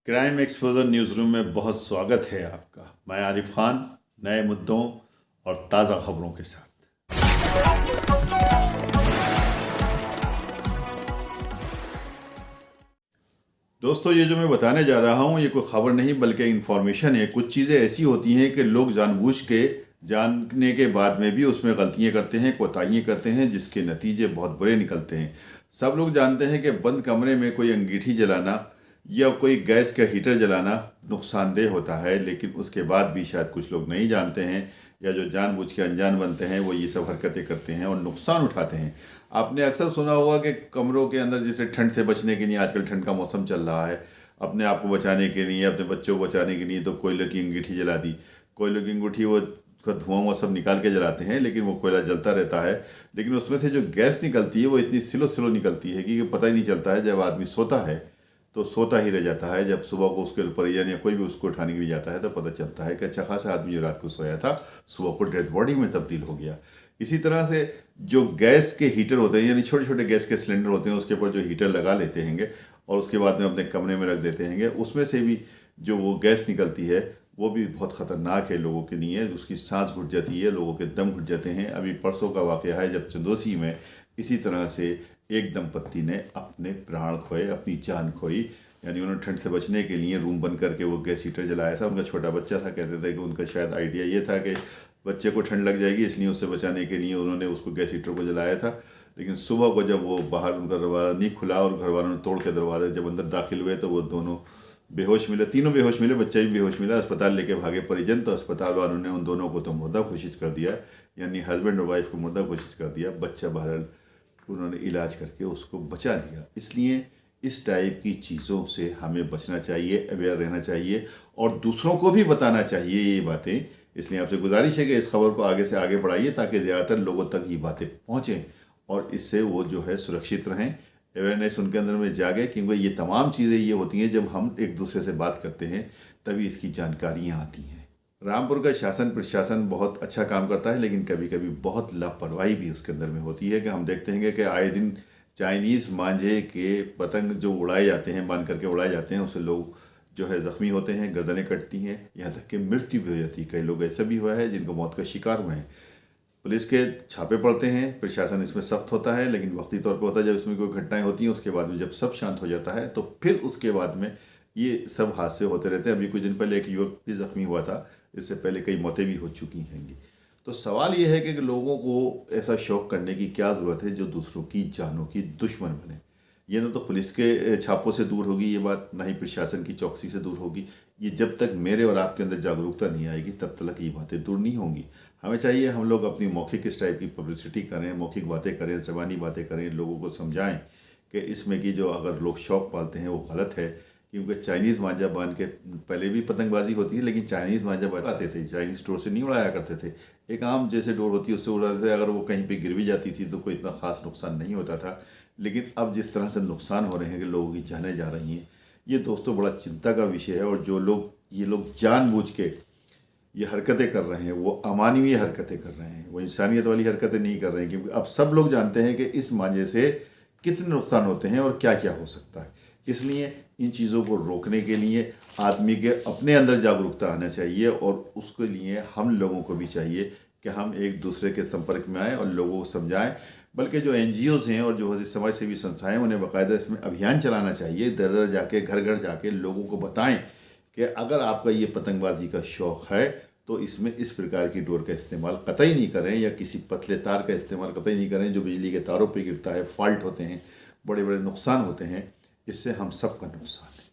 Crime exposure news room में बहुत स्वागत है आपका। मैं आरिफ खान नए मुद्दों और ताज़ा खबरों के साथ। दोस्तों, ये जो मैं बताने जा रहा हूँ ये कोई खबर नहीं बल्कि इन्फॉर्मेशन है। कुछ चीज़ें ऐसी होती हैं कि लोग जानबूझ के जानने के बाद में भी उसमें गलतियाँ करते हैं, कोताहियाँ करते हैं, जिसके नतीजे बहुत बुरे निकलते हैं। सब लोग जानते हैं कि बंद कमरे में कोई अंगीठी जलाना या कोई गैस का हीटर जलाना नुकसानदेह होता है, लेकिन उसके बाद भी शायद कुछ लोग नहीं जानते हैं या जो जानबूझ के अनजान बनते हैं वो ये सब हरकतें करते हैं और नुकसान उठाते हैं। आपने अक्सर सुना होगा कि कमरों के अंदर जैसे ठंड से बचने के लिए, आजकल ठंड का मौसम चल रहा है, अपने आप को बचाने के लिए, अपने बच्चों को बचाने के लिए तो कोयले की अंगीठी जला दी। कोयले की अंगूठी वो उसका धुआं वो सब निकाल के जलाते हैं, लेकिन वो कोयला जलता रहता है। लेकिन उसमें से जो गैस निकलती है वो इतनी स्लो स्लो निकलती है कि पता ही नहीं चलता है। जब आदमी सोता है तो सोता ही रह जाता है। जब सुबह को उसके परिजन या कोई भी उसको उठाने के लिए जाता है तो पता चलता है कि अच्छा खासा आदमी जो रात को सोया था सुबह को डेड बॉडी में तब्दील हो गया। इसी तरह से जो गैस के हीटर होते हैं, यानी छोटे छोटे गैस के सिलेंडर होते हैं, उसके ऊपर जो हीटर लगा लेते हैं और उसके बाद में अपने कमरे में रख देते हैं, उसमें से भी जो वो गैस निकलती है वो भी बहुत ख़तरनाक है लोगों के लिए। उसकी सांस घुट जाती है, लोगों के दम घुट जाते हैं। अभी परसों का वाक़या है जब चंदोसी में इसी तरह से एक दंपत्ति ने अपने प्राण खोए, अपनी जान खोई। यानी उन्होंने ठंड से बचने के लिए रूम बंद करके वो गैस हीटर जलाया था। उनका छोटा बच्चा था, कहते थे कि उनका शायद आइडिया ये था कि बच्चे को ठंड लग जाएगी, इसलिए उससे बचाने के लिए उन्होंने उसको गैस हीटर को जलाया था। लेकिन सुबह को जब वो बाहर, उनका दरवाज़ा नहीं खुला और घर वालों ने तोड़ के दरवाज़ा जब अंदर दाखिल हुए तो वो दोनों बेहोश मिले, तीनों बेहोश मिले, बच्चा भी बेहोश मिला। अस्पताल लेके भागे परिजन, तो अस्पताल वालों ने उन दोनों को तो मुर्दा घोषित कर दिया, यानी हस्बैंड और वाइफ को मुर्दा घोषित कर दिया। बच्चा बहरहाल उन्होंने इलाज करके उसको बचा लिया। इसलिए इस टाइप की चीज़ों से हमें बचना चाहिए, अवेयर रहना चाहिए और दूसरों को भी बताना चाहिए ये बातें। इसलिए आपसे गुजारिश है कि इस खबर को आगे से आगे बढ़ाइए ताकि ज़्यादातर लोगों तक ये बातें पहुँचें और इससे वो जो है सुरक्षित रहें, अवेयरनेस उनके अंदर में जागे। क्योंकि ये तमाम चीज़ें ये होती हैं जब हम एक दूसरे से बात करते हैं तभी इसकी जानकारियाँ आती हैं। रामपुर का शासन प्रशासन बहुत अच्छा काम करता है, लेकिन कभी कभी बहुत लापरवाही भी उसके अंदर में होती है। कि हम देखते हैं कि आए दिन चाइनीज़ मांझे के पतंग जो उड़ाए जाते हैं, बांध करके उड़ाए जाते हैं, उससे लोग जो है ज़ख्मी होते हैं, गर्दनें कटती हैं, यहाँ तक कि मृत्यु भी हो जाती है। कई लोग ऐसा भी हुआ है जिनको मौत का शिकार हुए हैं। पुलिस के छापे पड़ते हैं, प्रशासन इसमें सख्त होता है, लेकिन वक्ती तौर पर होता है। जब इसमें कोई घटनाएं होती हैं उसके बाद में जब सब शांत हो जाता है तो फिर उसके बाद में ये सब हादसे होते रहते हैं। अभी कुछ दिन पहले एक युवक भी ज़ख्मी हुआ था, इससे पहले कई मौतें भी हो चुकी हैं। तो सवाल ये है कि लोगों को ऐसा शौक़ करने की क्या ज़रूरत है जो दूसरों की जानों की दुश्मन बने। ये ना तो पुलिस के छापों से दूर होगी ये बात, ना ही प्रशासन की चौकसी से दूर होगी। ये जब तक मेरे और आपके अंदर जागरूकता नहीं आएगी तब तक ये बातें दूर नहीं होंगी। हमें चाहिए हम लोग अपनी मौखिक इस टाइप की पब्लिसिटी करें, मौखिक बातें करें, ज़बानी बातें करें, लोगों को समझाएं कि इसमें की जो अगर लोग शौक़ पालते हैं वो गलत है। क्योंकि चाइनीज़ मांझा बांध के पहले भी पतंगबाजी होती है, लेकिन चाइनीज़ मांझा बनाते थे, चाइनीज़ डोर से नहीं उड़ाया करते थे। एक आम जैसे डोर होती है उससे उड़ाते थे। अगर वो कहीं पे गिर भी जाती थी तो कोई इतना ख़ास नुकसान नहीं होता था। लेकिन अब जिस तरह से नुकसान हो रहे हैं कि लोगों की जानें जा रही हैं, ये दोस्तों बड़ा चिंता का विषय है। और जो लोग ये लोग जानबूझ के ये हरकतें कर रहे हैं वो अमानवीय हरकतें कर रहे हैं, वो इंसानियत वाली हरकतें नहीं कर रहे हैं। क्योंकि अब सब लोग जानते हैं कि इस मांझे से कितने नुकसान होते हैं और क्या क्या हो सकता है। इसलिए इन चीज़ों को रोकने के लिए आदमी के अपने अंदर जागरूकता आना चाहिए और उसके लिए हम लोगों को भी चाहिए कि हम एक दूसरे के संपर्क में आएँ और लोगों को समझाएं। बल्कि जो NGOs हैं और जो समाज सेवी संस्थाएं, उन्हें बाकायदा इसमें अभियान चलाना चाहिए। दर दर जाके, घर घर जाके लोगों को बताएं कि अगर आपका ये पतंगबाजी का शौक़ है तो इसमें इस प्रकार की डोर का इस्तेमाल कतई नहीं करें या किसी पतले तार का इस्तेमाल कतई नहीं करें जो बिजली के तारों पे गिरता है। फॉल्ट होते हैं, बड़े बड़े नुकसान होते हैं, इससे हम सब का नुकसान है।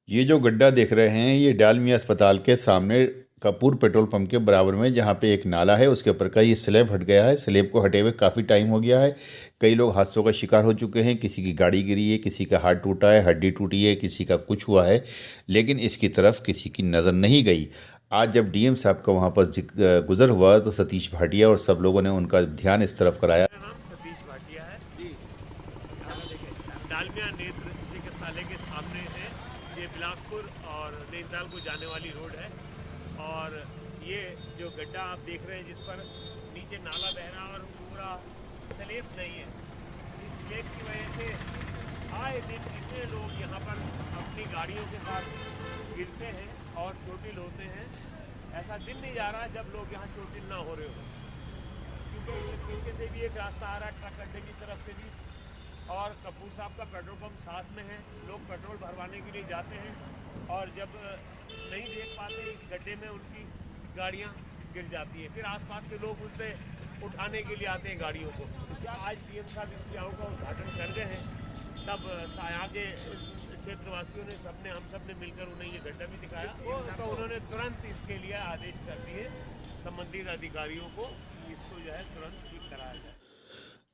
ये जो गड्ढा देख रहे हैं ये डालमिया अस्पताल के सामने कपूर पेट्रोल पंप के बराबर में, जहाँ पे एक नाला है उसके ऊपर का ये स्लैब हट गया है। स्लैब को हटे हुए काफ़ी टाइम हो गया है। कई लोग हादसों का शिकार हो चुके हैं। किसी की गाड़ी गिरी है, किसी का हाथ टूटा है, हड्डी टूटी है, किसी का कुछ हुआ है, लेकिन इसकी तरफ किसी की नज़र नहीं गई। आज जब DM साहब का वहाँ पर गुजर हुआ तो सतीश भाटिया और सब लोगों ने उनका ध्यान इस तरफ कराया। मेरा नाम सतीश भाटिया है जी। डालमिया नेत्र चिकित्सालय के सामने है। ये बिलासपुर और नैनीताल को जाने वाली रोड है और ये जो गड्ढा आप देख रहे हैं जिस पर नीचे नाला बह रहा और पूरा स्लैब नहीं है, इस स्लैब की वजह से आए दिन इतने लोग यहाँ पर अपनी गाड़ियों के साथ गिरते हैं और चोटिल होते हैं। ऐसा दिन नहीं जा रहा जब लोग यहाँ चोटिल ना हो रहे हो, क्योंकि ये पीछे से भी एक रास्ता आ रहा है ट्रक अड्डे की तरफ से भी, और कपूर साहब का पेट्रोल पंप साथ में है। लोग पेट्रोल भरवाने के लिए जाते हैं और जब नहीं देख पाते इस गड्ढे में उनकी गाड़ियाँ गिर जाती है, फिर आसपास के लोग उनसे उठाने के लिए आते हैं गाड़ियों को। क्या आज सीएम साहब इस क्रियाओं का उद्घाटन कर गए हैं, तब यहाँ के क्षेत्रवासियों ने हम सब ने मिलकर उन्हें ये गड्ढा भी दिखाया, तो उन्होंने तुरंत इसके लिए आदेश कर दिए संबंधित अधिकारियों को, इसको जो है तुरंत ठीक कराया जाए।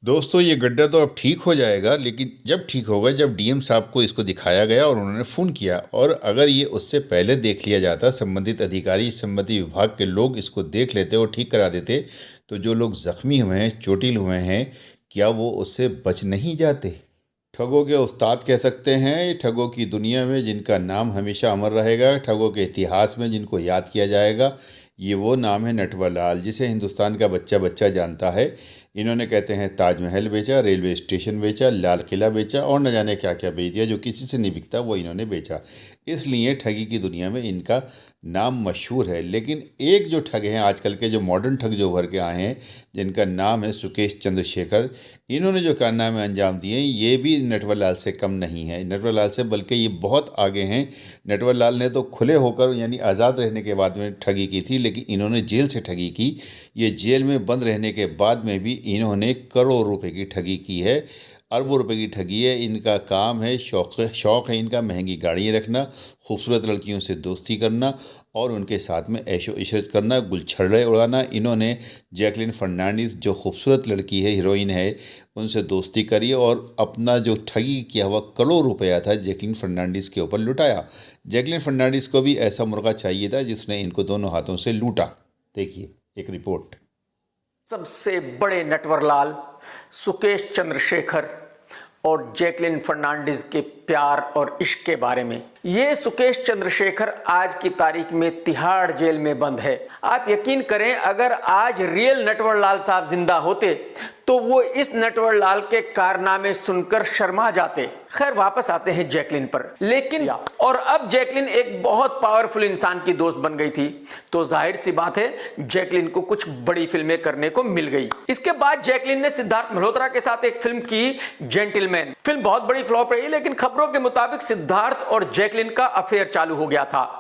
दोस्तों ये गड्ढा तो अब ठीक हो जाएगा, लेकिन जब ठीक होगा जब डीएम साहब को इसको दिखाया गया और उन्होंने फ़ोन किया, और अगर ये उससे पहले देख लिया जाता, संबंधित अधिकारी संबंधित विभाग के लोग इसको देख लेते और ठीक करा देते, तो जो लोग ज़ख्मी हुए हैं, चोटिल हुए हैं, क्या वो उससे बच नहीं जाते। ठगों के उस्ताद कह सकते हैं, ठगों की दुनिया में जिनका नाम हमेशा अमर रहेगा, ठगों के इतिहास में जिनको याद किया जाएगा, ये वो नाम है नटवरलाल, जिसे हिंदुस्तान का बच्चा बच्चा जानता है। इन्होंने कहते हैं ताजमहल बेचा, रेलवे स्टेशन बेचा, लाल किला बेचा और न जाने क्या क्या बेच दिया, जो किसी से नहीं बिकता वो इन्होंने बेचा। इसलिए ठगी की दुनिया में इनका नाम मशहूर है। लेकिन एक जो ठग हैं आजकल के, जो मॉडर्न ठग जो उभर के आए हैं, जिनका नाम है सुकेश चंद्रशेखर, इन्होंने जो कारनामे अंजाम दिए हैं ये भी नटवरलाल से कम नहीं है। नटवरलाल से बल्कि ये बहुत आगे हैं। नटवरलाल ने तो खुले होकर यानी आज़ाद रहने के बाद में ठगी की थी, लेकिन इन्होंने जेल से ठगी की। ये जेल में बंद रहने के बाद में भी इन्होंने करोड़ों रुपए की ठगी की है, अरबों रुपए की ठगी है। इनका काम है, शौक़ है इनका महंगी गाड़ियाँ रखना, खूबसूरत लड़कियों से दोस्ती करना और उनके साथ में ऐशो इशरत करना, गुलछर्रे उड़ाना। इन्होंने जैकलिन फर्नांडीज जो खूबसूरत लड़की है, हीरोइन है, उनसे दोस्ती करी और अपना जो ठगी किया हुआ करोड़ों रुपया था जैकलिन फर्नांडीज के ऊपर लुटाया। जैकलिन फर्नांडीज को भी ऐसा मुर्गा चाहिए था जिसने इनको दोनों हाथों से लूटा। देखिए एक रिपोर्ट। सबसे बड़े नटवरलाल सुकेश चंद्रशेखर और जैकलिन फर्नांडीज के प्यार और इश्क के बारे में। ये सुकेश चंद्रशेखर आज की तारीख में तिहाड़ जेल में बंद है। आप यकीन करें, अगर आज रियल नटवरलाल साहब जिंदा होते तो वो इस नटवरलाल के कारनामे सुनकर शर्मा जाते। खैर वापस आते हैं जैकलिन पर। लेकिन और अब जैकलिन एक बहुत पावरफुल इंसान की दोस्त बन गई थी, तो जाहिर सी बात है जैकलिन को कुछ बड़ी फिल्में करने को मिल गई। इसके बाद जैकलिन ने सिद्धार्थ मल्होत्रा के साथ एक फिल्म की, जेंटलमैन। फिल्म बहुत बड़ी फ्लॉप रही, लेकिन खबरों के मुताबिक सिद्धार्थ और जैकलिन का अफेयर चालू हो गया था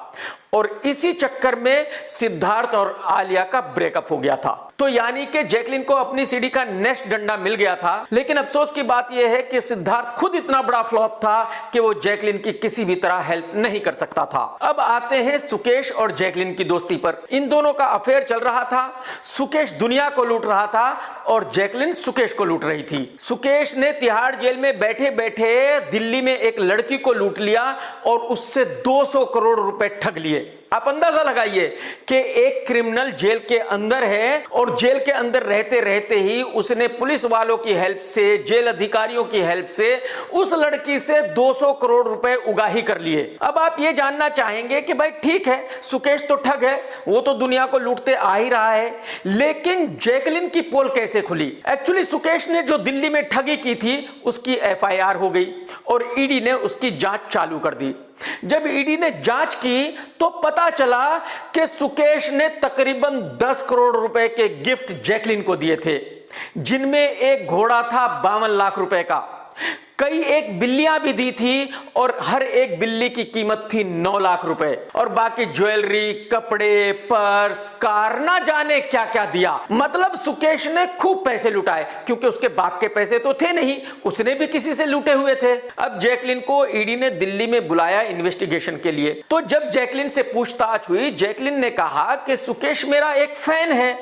और इसी चक्कर में सिद्धार्थ और आलिया का ब्रेकअप हो गया था। तो यानी कि जैकलिन को अपनी सीढ़ी का नेक्स्ट डंडा मिल गया था। लेकिन अफसोस की बात यह है कि सिद्धार्थ खुद इतना बड़ा फ्लॉप था कि वो जैकलिन की किसी भी तरह हेल्प नहीं कर सकता था। अब आते हैं सुकेश और जैकलिन की दोस्ती पर। इन दोनों का अफेयर चल रहा था। सुकेश दुनिया को लूट रहा था और जैकलिन सुकेश को लूट रही थी। सुकेश ने तिहाड़ जेल में बैठे बैठे दिल्ली में एक लड़की को लूट लिया और उससे 200 करोड़ रुपए ठग लिए। आप अंदाजा लगाइए कि एक क्रिमिनल जेल के अंदर है और जेल के अंदर रहते रहते ही उसने पुलिस वालों की हेल्प से, जेल अधिकारियों की हेल्प से उस लड़की से 200 करोड़ रुपए उगाही कर लिए। अब आप ये जानना चाहेंगे कि भाई ठीक है, सुकेश तो ठग है, वो तो दुनिया को लूटते आ ही रहा है, लेकिन जैकलिन की पोल कैसे खुली? एक्चुअली सुकेश ने जो दिल्ली में ठगी की थी उसकी एफआईआर हो गई और ईडी ने उसकी जांच चालू कर दी। जब ईडी ने जांच की तो पता चला कि सुकेश ने तकरीबन 10 करोड़ रुपए के गिफ्ट जैकलिन को दिए थे, जिनमें एक घोड़ा था 52 लाख रुपए का, कई एक बिल्लियां भी दी थी और हर एक बिल्ली की कीमत थी 9 लाख रुपए और बाकी ज्वेलरी, कपड़े, पर्स, कार, ना जाने क्या क्या दिया। मतलब सुकेश ने खूब पैसे लुटाए, क्योंकि उसके बाप के पैसे तो थे नहीं, उसने भी किसी से लूटे हुए थे। अब जैकलिन को ईडी ने दिल्ली में बुलाया इन्वेस्टिगेशन के लिए। तो जब जैकलिन से पूछताछ हुई, जैकलिन ने कहा कि सुकेश मेरा एक फैन है,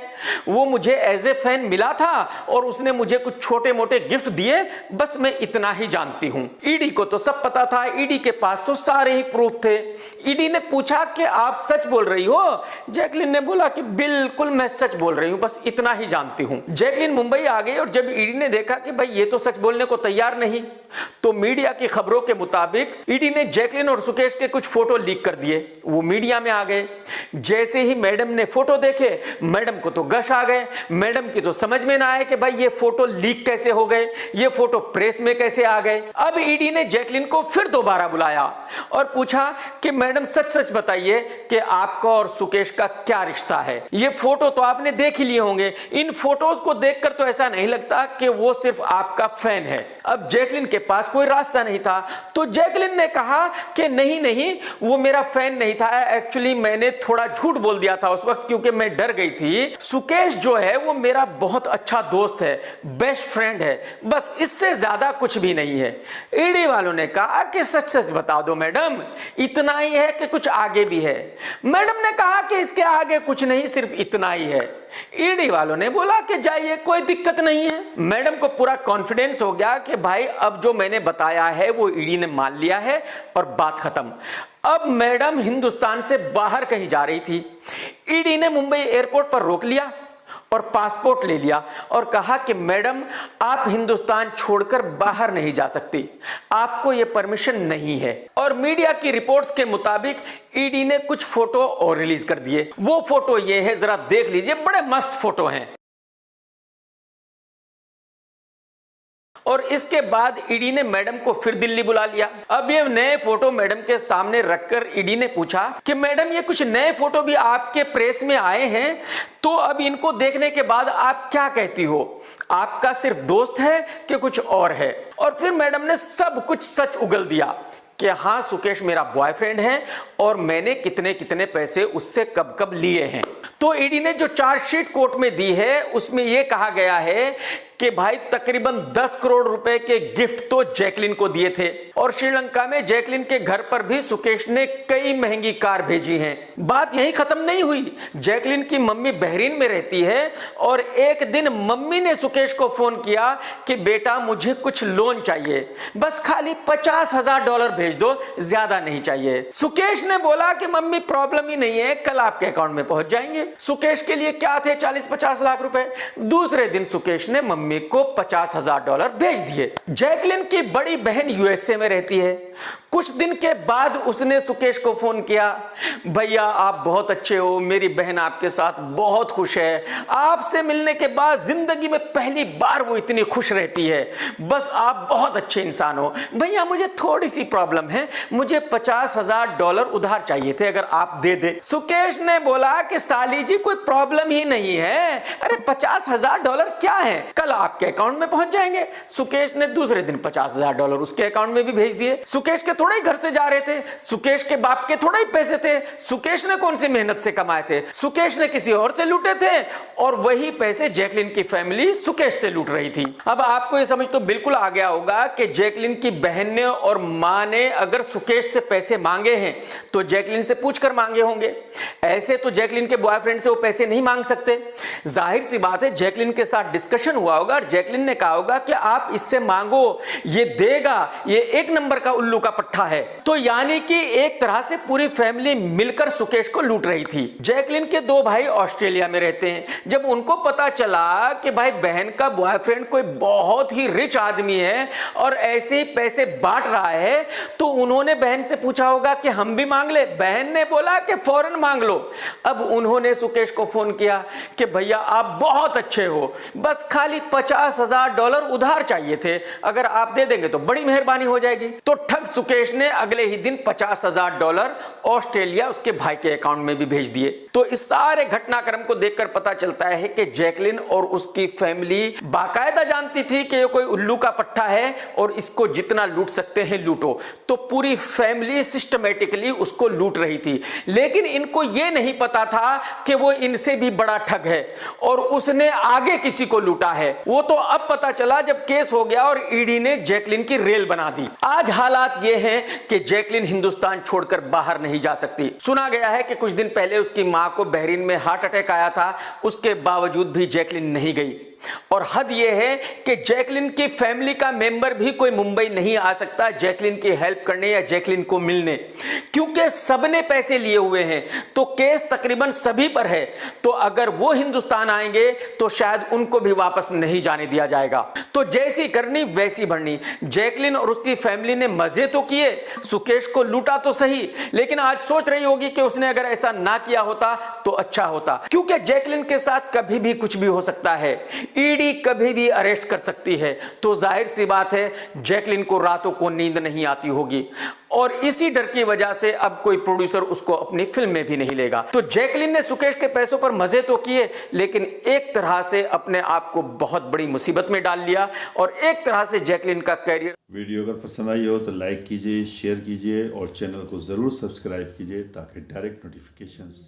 वो मुझे एज ए फैन मिला था और उसने मुझे कुछ छोटे मोटे गिफ्ट दिए, बस मैं इतना ही जानती हूं। ईडी को तो सब पता था, ईडी के पास तो सारे ही प्रूफ थे। ईडी ने पूछा कि आप सच बोल रही हो? जैकलिन ने बोला कि बिल्कुल मैं सच बोल रही हूं, बस इतना ही जानती हूं। जैकलिन मुंबई आ गई और जब ईडी ने देखा कि भाई ये तो सच बोलने को तैयार नहीं, तो मीडिया की खबरों के मुताबिक ईडी ने जैकलिन और सुकेश के कुछ फोटो लीक कर दिए। वो मीडिया में आ गए। जैसे ही मैडम ने फोटो देखे, मैडम को तो गश आ गए। मैडम की तो समझ में ना आए कि भाई ये फोटो लीक कैसे हो गए, ये फोटो प्रेस में कैसे आ गए। अब ईडी ने जैकलिन को फिर दोबारा बुलाया और पूछा कि मैडम सच सच बताइए कि आपका और सुकेश का क्या रिश्ता है। ये फोटो तो आपने देख ही लिए होंगे। इन फोटोज को देखकर तो ऐसा नहीं लगता कि वो सिर्फ आपका फैन है। अब जैकलिन के पास कोई रास्ता नहीं था, तो जैकलिन ने कहा कि नहीं नहीं, वो मेरा फैन नहीं था, एक्चुअली मैंने थोड़ा झूठ बोल दिया था उस वक्त क्योंकि मैं डर गई थी। सुकेश जो है वो मेरा बहुत अच्छा दोस्त है, बेस्ट फ्रेंड है, बस इससे ज्यादा कुछ भी नहीं है। ईडी वालों ने कहा कि सच सच बता दो मैडम, इतना ही है कि कुछ आगे भी है। मैडम ने कहा कि इसके आगे कुछ नहीं, सिर्फ इतना ही है। ईडी वालों ने बोला कि जाइए, कोई दिक्कत नहीं है। मैडम को पूरा कॉन्फिडेंस हो गया कि भाई अब जो मैंने बताया है वो ईडी ने मान लिया है और बात खत्म। अब मैडम हिंदुस्तान से बाहर कहीं जा रही थी। ईडी ने मुंबई एयरपोर्ट पर रोक लिया और पासपोर्ट ले लिया और कहा कि मैडम आप हिंदुस्तान छोड़कर बाहर नहीं जा सकती, आपको यह परमिशन नहीं है। और मीडिया की रिपोर्ट्स के मुताबिक ईडी ने कुछ फोटो और रिलीज कर दिए। वो फोटो ये है, जरा देख लीजिए, बड़े मस्त फोटो हैं। और इसके बाद ईडी ने मैडम को फिर दिल्ली बुला लिया। अब ये नए फोटो मैडम के सामने रखकर ईडी ने पूछा कि मैडम ये कुछ नए फोटो भी आपके प्रेस में आए हैं, तो अब इनको देखने के बाद आप क्या कहती हो, आपका सिर्फ दोस्त है कि कुछ और है। और फिर मैडम ने सब कुछ सच उगल दिया कि हाँ सुकेश मेरा बॉयफ्रेंड है और मैंने कितने कितने पैसे उससे कब कब लिए हैं। तो ईडी ने जो चार्जशीट कोर्ट में दी है उसमें यह कहा गया है कि भाई तकरीबन 10 करोड़ रुपए के गिफ्ट तो जैकलिन को दिए थे और श्रीलंका में जैकलिन के घर पर भी सुकेश ने कई महंगी कार भेजी हैं। बात यहीं खत्म नहीं हुई। जैकलिन की मम्मी बहरीन में रहती है और एक दिन मम्मी ने सुकेश को फोन किया कि बेटा मुझे कुछ लोन चाहिए, बस खाली $50,000 भेज दो, ज्यादा नहीं चाहिए। सुकेश ने बोला कि मम्मी प्रॉब्लम ही नहीं है, कल आपके अकाउंट में पहुंच जाएंगे। सुकेश के लिए क्या थे 40-50 लाख रुपए। दूसरे दिन सुकेश ने मम्मी को $50,000 भेज दिए। जैकलिन की बड़ी बहन यूएसए में रहती है। कुछ दिन के बाद उसने सुकेश को फोन किया, भैया आप बहुत अच्छे हो, मेरी बहन आपके साथ बहुत खुश है, आपसे मिलने के बाद जिंदगी में पहली बार वो इतनी खुश रहती है, बस आप बहुत अच्छे इंसान हो। भैया मुझे थोड़ी सी प्रॉब्लम है, मुझे $50,000 उधार चाहिए थे, अगर आप दे दे। सुकेश ने बोला कि साली जी कोई प्रॉब्लम ही नहीं है, अरे $50,000 क्या है, कल आपके अकाउंट में पहुंच जाएंगे। सुकेश ने दूसरे दिन $50,000 उसके अकाउंट में भी भेज दिए। सुकेश के थोड़े ही घर से जा रहे थे, सुकेश के बाप के थोड़े ही पैसे थे, सुकेश ने कौन सी मेहनत से कमाए थे, सुकेश ने किसी और से लूटे थे और वही पैसे जैकलिन की फैमिली सुकेश से लूट रही थी। अब आपको यह समझ तो बिल्कुल आ गया होगा कि जैकलिन की बहन ने और मां ने अगर सुकेश से पैसे मांगे हैं तो जैकलिन से पूछकर मांगे होंगे। ऐसे तो जैकलिन के बॉयफ्रेंड से वो पैसे नहीं मांग सकते। जाहिर सी बात है जैकलिन के साथ डिस्कशन हुआ होगा और जैकलिन ने कहा होगा कि आप इससे मांगो, ये देगा, ये एक नंबर का उल्लू का पट्टा है। तो यानी कि एक तरह से पूरी फैमिली मिलकर सुकेश को लूट रही थी। जैकलिन के 2 भाई ऑस्ट्रेलिया में रहते हैं। जब उनको पता चला कि भाई बहन का बॉयफ्रेंड कोई बहुत ही रिच आदमी है और ऐसे ही पैसे बांट रहा है, तो उन्होंने बहन से पूछा होगा कि हम भी मांग ले। बहन ने बोला कि फौरन मांग लो। अब उन्होंने सुकेश को फोन किया कि भैया आप बहुत अच्छे हो, बस खाली $50,000 उधार चाहिए थे, अगर आप दे देंगे तो बड़ी मेहरबानी हो जाएगी। तो ठग सुकेश ने अगले ही दिन $50,000 ऑस्ट्रेलिया उसके भाई के अकाउंट में भी भेज दिए। तो इस सारे घटनाक्रम को देखकर पता चलता है कि जैकलिन और उसकी फैमिली बाकायदा जानती थी कि ये कोई उल्लू का पट्टा है और इसको जितना लूट सकते हैं लूटो। तो पूरी फैमिली सिस्टमेटिकली उसको लूट रही थी, लेकिन इनको यह नहीं पता था कि वो इनसे भी बड़ा ठग है और उसने आगे किसी को लूटा है। वो तो अब पता चला जब केस हो गया और ईडी ने जैकलिन की रेल बना दी। आज हालात ये हैं कि जैकलिन हिंदुस्तान छोड़कर बाहर नहीं जा सकती। सुना गया है कि कुछ दिन पहले उसकी मां को बहरीन में हार्ट अटैक आया था, उसके बावजूद भी जैकलिन नहीं गई। और हद यह है कि जैकलिन की फैमिली का मेंबर भी कोई मुंबई नहीं आ सकता जैकलिन की हेल्प करने या जैकलिन को मिलने, क्योंकि सबने पैसे लिए हुए हैं, तो केस तकरीबन सभी पर है। तो अगर वो हिंदुस्तान आएंगे तो शायद उनको भी वापस नहीं जाने दिया जाएगा। तो जैसी करनी वैसी भरनी। जैकलिन और उसकी फैमिली ने मजे तो किए, सुकेश को लूटा तो सही, लेकिन आज सोच रही होगी कि उसने अगर ऐसा ना किया होता तो अच्छा होता, क्योंकि जैकलिन के साथ कभी भी कुछ भी हो सकता है। ईडी कभी भी अरेस्ट कर सकती है। तो जाहिर सी बात है जैकलिन को रातों को नींद नहीं आती होगी, और इसी डर की वजह से अब कोई प्रोड्यूसर उसको अपनी फिल्म में भी नहीं लेगा। तो जैकलिन ने सुकेश के पैसों पर मजे तो किए, लेकिन एक तरह से अपने आप को बहुत बड़ी मुसीबत में डाल लिया, और एक तरह से जैकलिन का कैरियर। वीडियो अगर पसंद आई हो तो लाइक कीजिए, शेयर कीजिए और चैनल को ज़रूर सब्सक्राइब कीजिए ताकि डायरेक्ट नोटिफिकेशंस